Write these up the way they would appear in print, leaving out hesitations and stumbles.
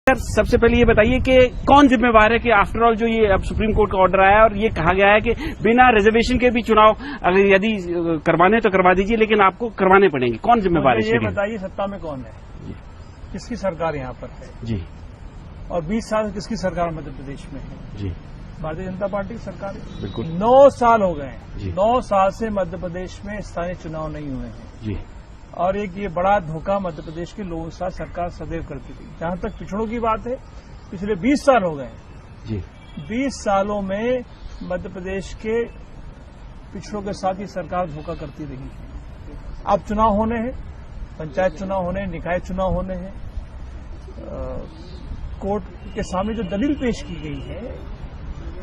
Sir, सबसे पहले ये बताइए कि कौन जिम्मेवार है कि आफ्टर ऑल जो ये अब सुप्रीम कोर्ट का ऑर्डर आया और ये कहा गया है कि बिना रिजर्वेशन के भी चुनाव अगर यदि करवाने तो करवा दीजिए, लेकिन आपको करवाने पड़ेंगे, कौन जिम्मेवार है? ये बताइए सत्ता में कौन है, किसकी सरकार यहाँ पर है जी, और 20 साल किसकी सरकार मध्य प्रदेश में है? जी, भारतीय जनता पार्टी की सरकार है। बिल्कुल। 9 साल हो गए हैं, जी। 9 साल से मध्य प्रदेश में स्थानीय चुनाव नहीं हुए हैं जी, और एक ये बड़ा धोखा मध्य प्रदेश के लोगों के साथ सरकार सदैव करती थी। जहां तक पिछड़ों की बात है, पिछले 20 साल हो गए जी, 20 सालों में मध्य प्रदेश के पिछड़ों के साथ ये सरकार धोखा करती रही है। अब चुनाव होने हैं, पंचायत चुनाव होने हैं, निकाय चुनाव होने हैं। कोर्ट के सामने जो दलील पेश की गई है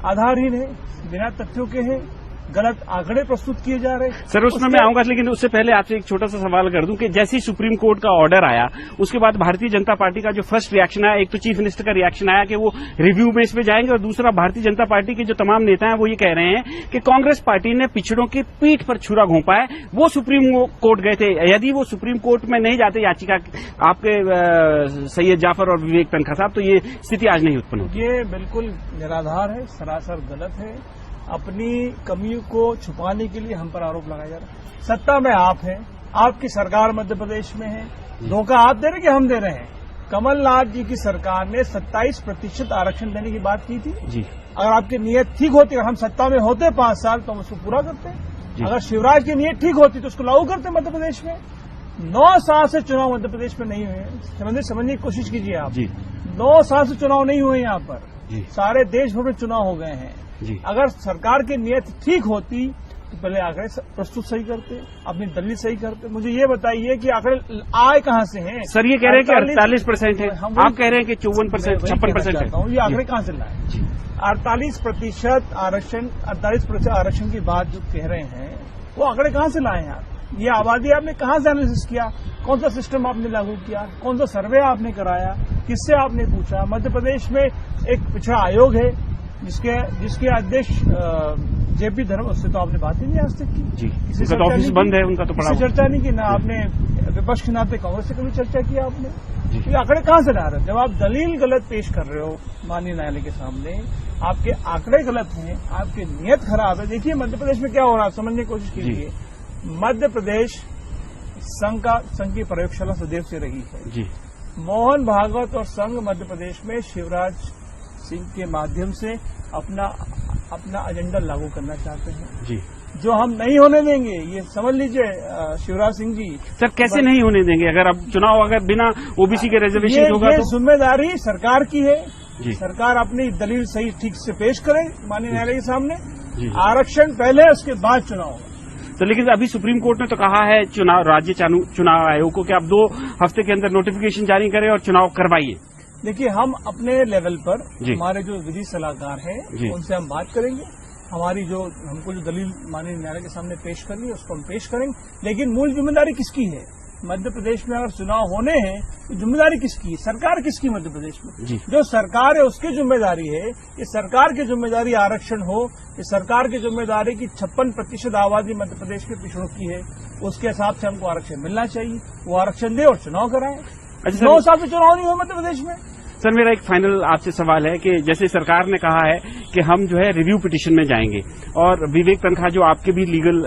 आधारहीन है, बिना तथ्यों के हैं, गलत आंकड़े प्रस्तुत किए जा रहे हैं। सर उसमें मैं आऊंगा, लेकिन उससे पहले आपसे एक छोटा सा सवाल कर दूं कि जैसे ही सुप्रीम कोर्ट का ऑर्डर आया उसके बाद भारतीय जनता पार्टी का जो फर्स्ट रिएक्शन आया, एक तो चीफ मिनिस्टर का रिएक्शन आया कि वो रिव्यू में इसमें जाएंगे, और दूसरा भारतीय जनता पार्टी के जो तमाम नेता हैं वो ये कह रहे हैं कि कांग्रेस पार्टी ने पिछड़ों की पीठ पर छुरा घोंपा है, वो सुप्रीम कोर्ट गए थे। यदि वो सुप्रीम कोर्ट में नहीं जाते याचिका आपके सैयद जाफर और विवेक तनखा साहब, तो ये स्थिति आज नहीं उत्पन्न होती। ये बिल्कुल निराधार है, सरासर गलत है। अपनी कमियों को छुपाने के लिए हम पर आरोप लगाया जा रहा है। सत्ता में आप हैं, आपकी सरकार मध्य प्रदेश में है, धोखा आप दे रहे कि हम दे रहे हैं? कमलनाथ जी की सरकार ने 27% आरक्षण देने की बात की थी जी। अगर आपकी नीयत ठीक होती, अगर हम सत्ता में होते 5 साल तो हम उसको पूरा करते। अगर शिवराज की नीयत ठीक होती तो उसको लागू करते मध्य प्रदेश में। 9 साल से चुनाव मध्य प्रदेश में नहीं हुए, समझने की कोशिश कीजिए आप। 9 साल से चुनाव नहीं हुए यहाँ पर, सारे देश भर में चुनाव हो गए हैं। अगर सरकार की नीयत ठीक होती तो पहले आंकड़े प्रस्तुत सही करते, अपनी दलील सही करते। मुझे ये बताइए कि आंकड़े आए कहाँ से हैं? सर ये कह रहे हैं कि 48% है, आप कह रहे हैं कि 54%, 56% है। ये आंकड़े कहाँ से लाए? 48% आरक्षण, 48% आरक्षण की बात जो कह रहे हैं वो आंकड़े कहाँ से लाए हैं आप? ये आबादी आपने कहाँ से एनालिसिस किया? कौन सा सिस्टम आपने लागू किया? कौन सा सर्वे आपने कराया? किससे आपने पूछा? मध्य प्रदेश में एक पिछड़ा आयोग है जिसके अध्यक्ष जेपी धर्म, उससे तो आपने बात ही नहीं आज तक की। जी, उनका तो ऑफिस बंद है, उनका तो पड़ा चर्चा नहीं की ना आपने। विपक्ष के नाते कांग्रेस से कभी चर्चा की आपने? ये आंकड़े कहाँ से ला रहे हैं? जब आप दलील गलत पेश कर रहे हो माननीय न्यायालय के सामने, आपके आंकड़े गलत हैं, आपकी नीयत खराब है। देखिए मध्य प्रदेश में क्या हो रहा है, समझने की कोशिश कीजिए। मध्य प्रदेश संघ की प्रयोगशाला सदैव से रही है जी। मोहन भागवत और संघ मध्य प्रदेश में शिवराज सिंह के माध्यम से अपना एजेंडा लागू करना चाहते हैं जी, जो हम नहीं होने देंगे। ये समझ लीजिए शिवराज सिंह जी। सर कैसे नहीं होने देंगे? अगर अब चुनाव अगर बिना ओबीसी के रिजर्वेशन होगा तो जिम्मेदारी सरकार की है जी। सरकार अपनी दलील सही ठीक से पेश करे माननीय न्यायालय के सामने। आरक्षण पहले, उसके बाद चुनाव होगा। तो लेकिन अभी सुप्रीम कोर्ट ने तो कहा है राज्य चुनाव आयोग को कि आप 2 हफ्ते के अंदर नोटिफिकेशन जारी करें और चुनाव करवाइए। देखिए हम अपने लेवल पर हमारे जो विधि सलाहकार हैं उनसे हम बात करेंगे। हमारी जो हमको जो दलील माननीय न्यायालय के सामने पेश करनी है उसको हम पेश करेंगे। लेकिन मूल जिम्मेदारी किसकी है? मध्य प्रदेश में अगर चुनाव होने हैं तो जिम्मेदारी किसकी है? सरकार किसकी मध्य प्रदेश में? जो सरकार है उसकी जिम्मेदारी है। ये सरकार की जिम्मेदारी आरक्षण हो, ये सरकार की जिम्मेदारी की 56% आबादी मध्य प्रदेश के पिछड़ों की है, उसके हिसाब से हमको आरक्षण मिलना चाहिए। वो आरक्षण दे और चुनाव कराएं। 9 साल से चुनाव नहीं हुआ मध्य प्रदेश में। सर मेरा एक फाइनल आपसे सवाल है कि जैसे सरकार ने कहा है कि हम जो है रिव्यू पिटीशन में जाएंगे, और विवेक तनखा जो आपके भी लीगल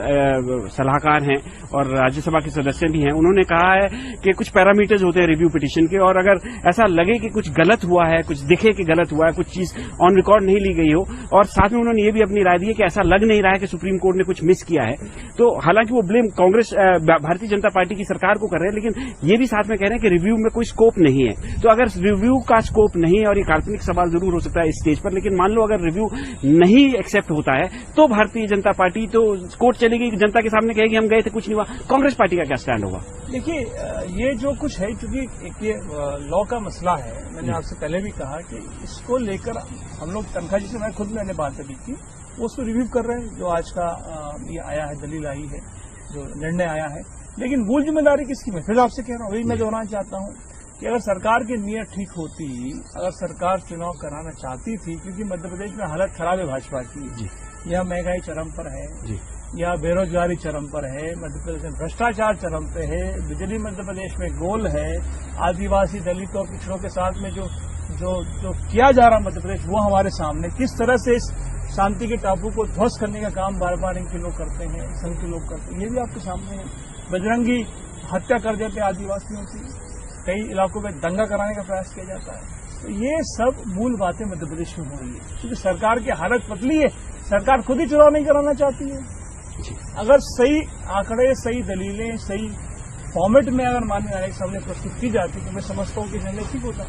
सलाहकार हैं और राज्यसभा के सदस्य भी हैं, उन्होंने कहा है कि कुछ पैरामीटर्स होते हैं रिव्यू पिटीशन के, और अगर ऐसा लगे कि कुछ गलत हुआ है, कुछ दिखे कि गलत हुआ है, कुछ चीज ऑन रिकॉर्ड नहीं ली गई हो, और साथ में उन्होंने ये भी अपनी राय दी है कि ऐसा लग नहीं रहा है कि सुप्रीम कोर्ट ने कुछ मिस किया है, तो हालांकि वो ब्लेम कांग्रेस भारतीय जनता पार्टी की सरकार को कर रहे हैं, लेकिन ये भी साथ में कह रहे हैं कि रिव्यू में कोई स्कोप नहीं है। तो अगर रिव्यू का स्कोप नहीं है, और ये काल्पनिक सवाल जरूर हो सकता है इस स्टेज पर, लेकिन मान लो अगर रिव्यू नहीं एक्सेप्ट होता है तो भारतीय जनता पार्टी तो कोर्ट चलेगी, जनता के सामने कहेगी हम गए थे कुछ नहीं हुआ। कांग्रेस पार्टी का क्या स्टैंड होगा? देखिए ये जो कुछ है, क्योंकि ये लॉ का मसला है, मैंने आपसे पहले भी कहा कि इसको लेकर हम लोग तनखा जी से मैंने बात अभी की, वो उसको रिव्यू कर रहे हैं। जो आज का ये आया है, दलील आई है, जो निर्णय आया है, लेकिन मूल जिम्मेदारी किसकी? मैं फिर आपसे कह रहा हूँ, वही मैं दोहराना चाहता हूँ कि अगर सरकार की नीयत ठीक होती, अगर सरकार चुनाव कराना चाहती थी, क्योंकि मध्य प्रदेश में हालत खराब है भाजपा की, यह महंगाई चरम पर है, या बेरोजगारी चरम पर है, मध्य प्रदेश में भ्रष्टाचार चरम पे है, बिजली मध्य प्रदेश में गोल है, आदिवासी दलित और पिछड़ों के साथ में जो जो किया जा रहा मध्य प्रदेश, वो हमारे सामने किस तरह से इस शांति के टापू को ध्वस्त करने का काम बार बार इनके लोग करते हैं, संघ के लोग करते हैं, ये भी आपके सामने है। बजरंगी हत्या कर देते हैं आदिवासियों की, कई इलाकों में दंगा कराने का प्रयास किया जाता है। तो ये सब मूल बातें मध्य प्रदेश में हो रही है, क्योंकि सरकार की हालत पतली है, सरकार खुद ही चुनाव नहीं कराना चाहती है। अगर सही आंकड़े, सही दलीलें, सही फॉर्मेट में अगर माननीय न्यायालय के सामने प्रस्तुत की जाती तो मैं समझता हूँ कि निर्णय ठीक होता।